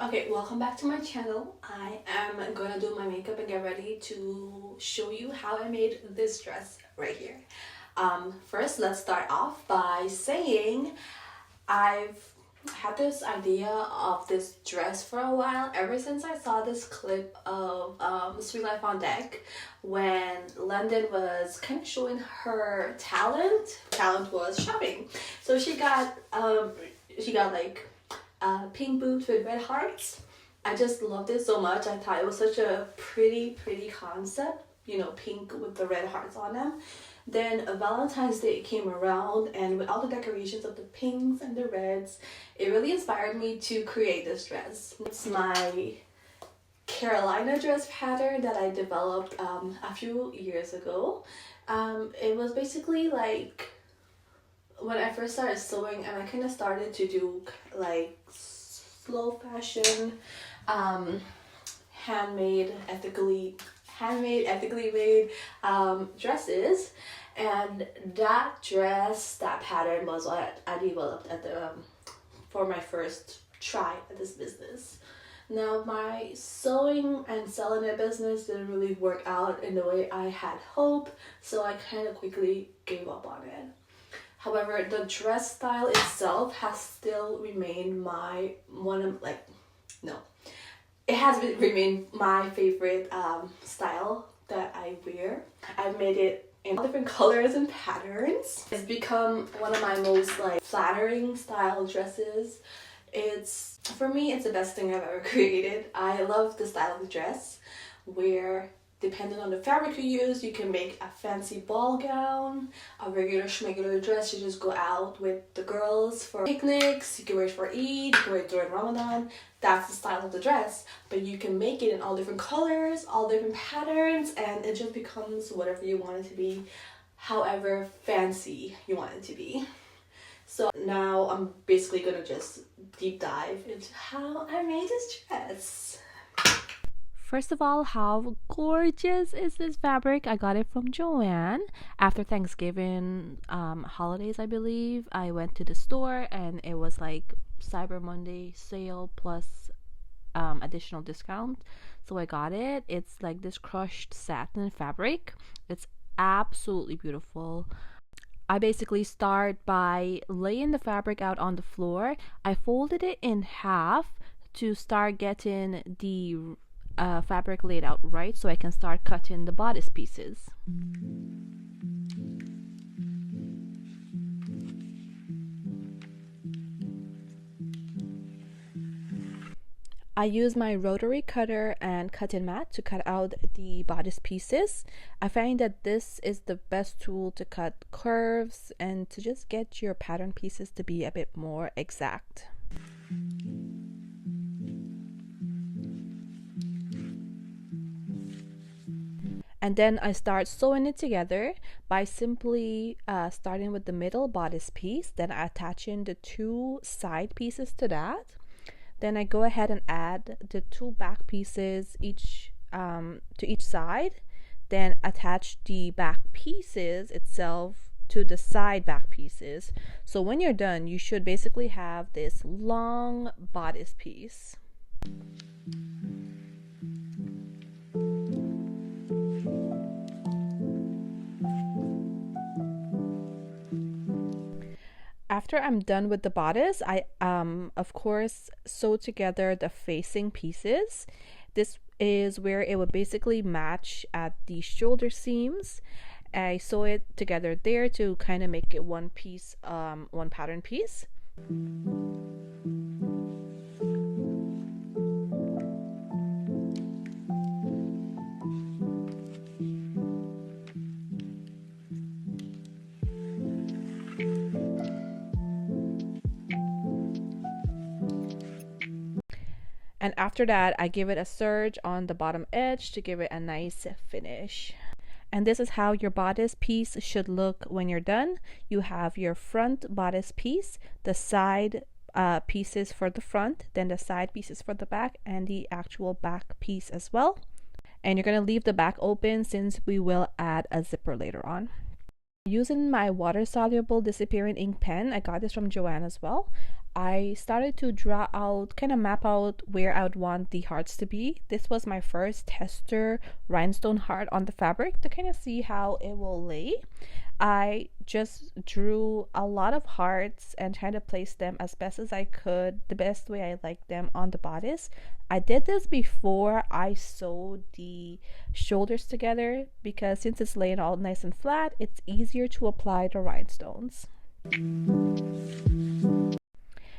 Okay, welcome back to my channel. I am gonna do my makeup and get ready to show you how I made this dress right here. First, let's start off by saying I've had this idea of this dress for a while, ever since I saw this clip of Sweet Life on Deck when London was kind of showing her talent. Talent was shopping. So she got like pink boobs with red hearts. I just loved it so much. I thought it was such a pretty concept, you know, pink with the red hearts on them. Then Valentine's Day came around, and with all the decorations of the pinks and the reds, it really inspired me to create this dress. It's my Carolina dress pattern that I developed a few years ago. It was basically like when I first started sewing, and I kind of started to do like slow fashion, handmade, ethically made dresses. And that pattern was what I developed at the for my first try at this business. Now, my sewing and selling it business didn't really work out in the way I had hoped, so I kind of quickly gave up on it. However, the dress style itself has still remained remained my favorite style that I wear. I've made it in all different colors and patterns. It's become one of my most like flattering style dresses. For me, it's the best thing I've ever created. I love the style of the dress where, depending on the fabric you use, you can make a fancy ball gown, a regular schmegular dress. You just go out with the girls for picnics. You can wear it for Eid, you can wear it during Ramadan. That's the style of the dress. But you can make it in all different colors, all different patterns, and it just becomes whatever you want it to be, however fancy you want it to be. So now I'm basically gonna just deep dive into how I made this dress. First of all, how gorgeous is this fabric? I got it from Joanne after Thanksgiving holidays, I believe. I went to the store and it was like Cyber Monday sale plus additional discount. So I got it. It's like this crushed satin fabric. It's absolutely beautiful. I basically start by laying the fabric out on the floor. I folded it in half to start getting the fabric laid out right, so I can start cutting the bodice pieces. I use my rotary cutter and cutting mat to cut out the bodice pieces. I find that this is the best tool to cut curves and to just get your pattern pieces to be a bit more exact. And then I start sewing it together by simply starting with the middle bodice piece, then attaching the two side pieces to that. Then I go ahead and add the two back pieces to each side, then attach the back pieces itself to the side back pieces. So when you're done, you should basically have this long bodice piece. After I'm done with the bodice, I of course sew together the facing pieces. This is where it would basically match at the shoulder seams. I sew it together there to kind of make it one piece, one pattern piece. And after that, I give it a serge on the bottom edge to give it a nice finish. And this is how your bodice piece should look when you're done. You have your front bodice piece, the side pieces for the front, then the side pieces for the back, and the actual back piece as well. And you're going to leave the back open since we will add a zipper later on. Using my water-soluble disappearing ink pen, I got this from Joanne as well. I started to draw out, kind of map out where I would want the hearts to be. This was my first tester rhinestone heart on the fabric to kind of see how it will lay. I just drew a lot of hearts and tried to place them as best as I could, the best way I liked them on the bodice. I did this before I sewed the shoulders together because since it's laying all nice and flat, it's easier to apply the rhinestones.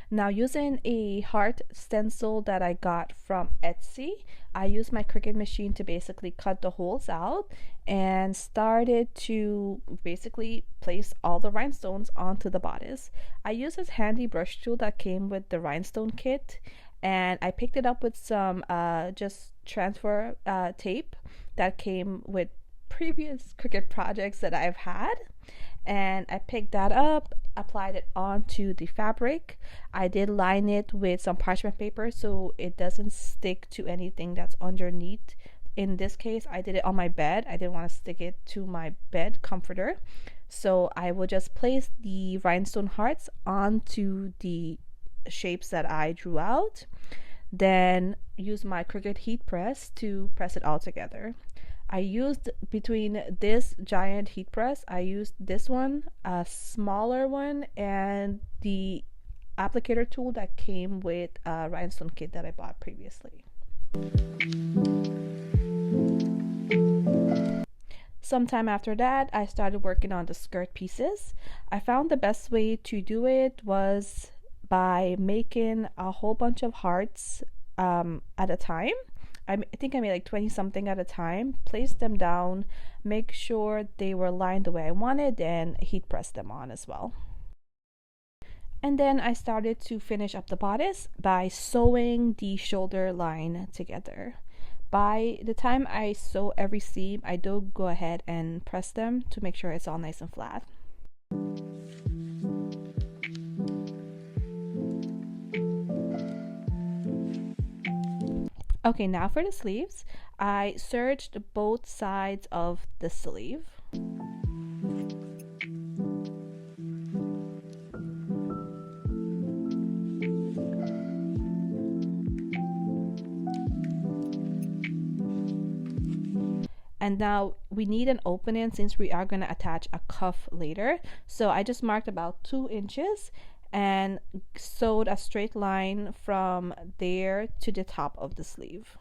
Now, using a heart stencil that I got from Etsy, I used my Cricut machine to basically cut the holes out and started to basically place all the rhinestones onto the bodice. I used this handy brush tool that came with the rhinestone kit, and I picked it up with some just transfer tape that came with previous Cricut projects that I've had. And I picked that up, applied it onto the fabric. I did line it with some parchment paper so it doesn't stick to anything that's underneath. In this case, I did it on my bed. I didn't want to stick it to my bed comforter. So I will just place the rhinestone hearts onto the shapes that I drew out. Then use my Cricut heat press to press it all together. I used between this giant heat press, I used this one, a smaller one, and the applicator tool that came with a rhinestone kit that I bought previously. Sometime after that, I started working on the skirt pieces. I found the best way to do it was by making a whole bunch of hearts at a time. I think I made like 20 something at a time, place them down, make sure they were lined the way I wanted, and heat press them on as well. And then I started to finish up the bodice by sewing the shoulder line together. By the time I sew every seam, I do go ahead and press them to make sure it's all nice and flat. Okay, now for the sleeves. I serged both sides of the sleeve. And now we need an opening since we are going to attach a cuff later. So I just marked about 2 inches and sewed a straight line from there to the top of the sleeve.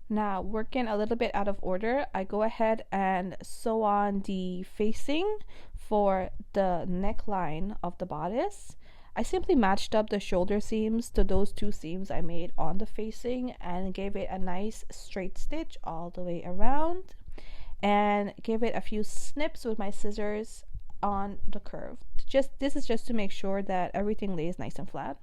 Now, working a little bit out of order, I go ahead and sew on the facing for the neckline of the bodice. I simply matched up the shoulder seams to those 2 seams I made on the facing and gave it a nice straight stitch all the way around and gave it a few snips with my scissors on the curve. This is just to make sure that everything lays nice and flat.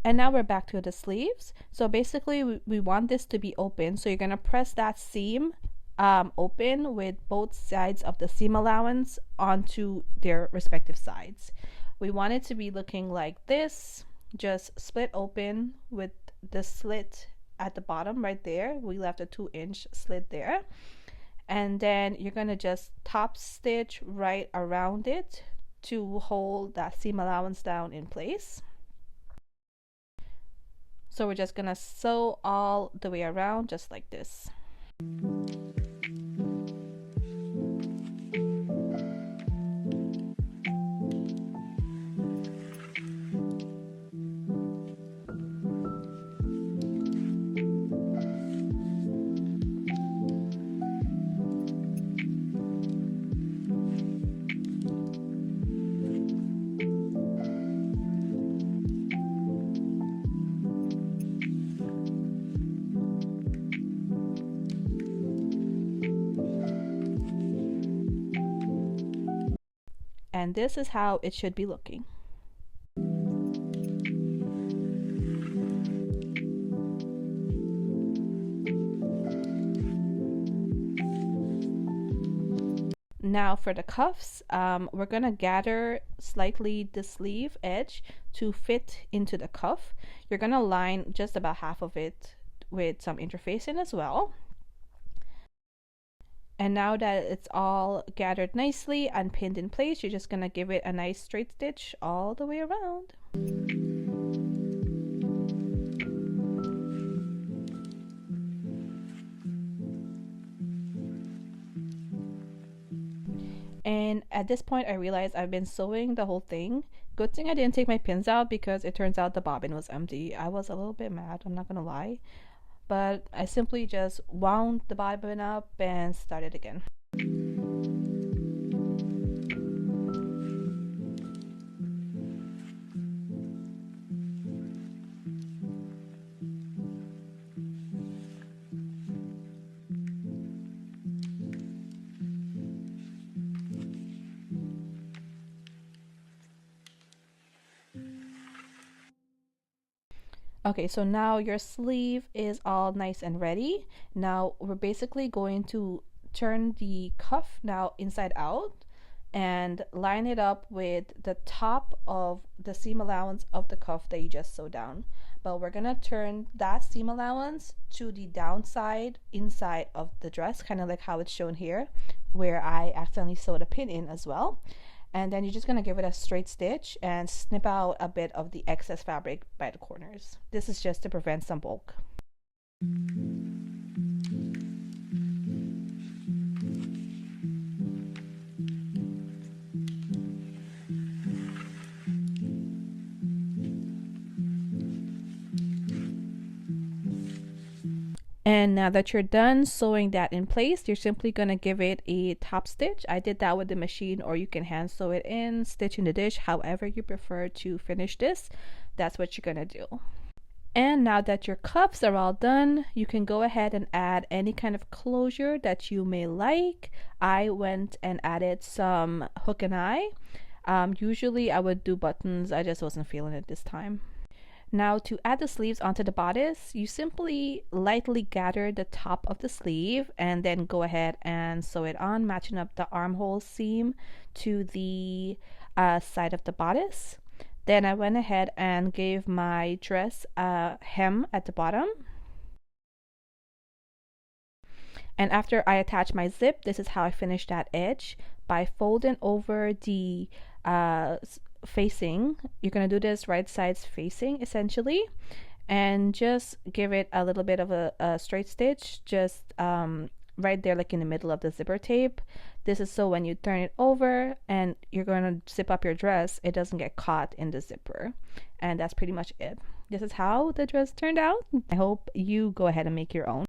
And now we're back to the sleeves. So basically we want this to be open. So you're going to press that seam open with both sides of the seam allowance onto their respective sides. We want it to be looking like this, just split open with the slit at the bottom right there. We left a 2-inch slit there. And then you're going to just top stitch right around it to hold that seam allowance down in place. So we're just gonna sew all the way around just like this. and this is how it should be looking. Now for the cuffs, we're gonna gather slightly the sleeve edge to fit into the cuff. You're gonna line just about half of it with some interfacing as well. And now that it's all gathered nicely and pinned in place, you're just gonna give it a nice straight stitch all the way around. And at this point, I realized I've been sewing the whole thing. Good thing I didn't take my pins out because it turns out the bobbin was empty. I was a little bit mad, I'm not gonna lie. But I simply just wound the bobbin up and started again. Okay, so now your sleeve is all nice and ready. Now we're basically going to turn the cuff now inside out and line it up with the top of the seam allowance of the cuff that you just sewed down. But we're gonna turn that seam allowance to the downside inside of the dress, kind of like how it's shown here, where I accidentally sewed a pin in as well. And then you're just going to give it a straight stitch and snip out a bit of the excess fabric by the corners. This is just to prevent some bulk. And now that you're done sewing that in place, you're simply going to give it a top stitch. I did that with the machine, or you can hand sew it in, stitch in the dish, however you prefer to finish this. That's what you're going to do. And now that your cuffs are all done, you can go ahead and add any kind of closure that you may like. I went and added some hook and eye. Usually I would do buttons, I just wasn't feeling it this time. Now to add the sleeves onto the bodice, you simply lightly gather the top of the sleeve and then go ahead and sew it on, matching up the armhole seam to the side of the bodice. Then I went ahead and gave my dress a hem at the bottom. And after I attached my zip, this is how I finished that edge by folding over the facing. You're gonna do this right sides facing essentially, and just give it a little bit of a straight stitch just right there, like in the middle of the zipper tape. This is so when you turn it over and you're going to zip up your dress, it doesn't get caught in the zipper. And that's pretty much it. This is how the dress turned out. I hope you go ahead and make your own.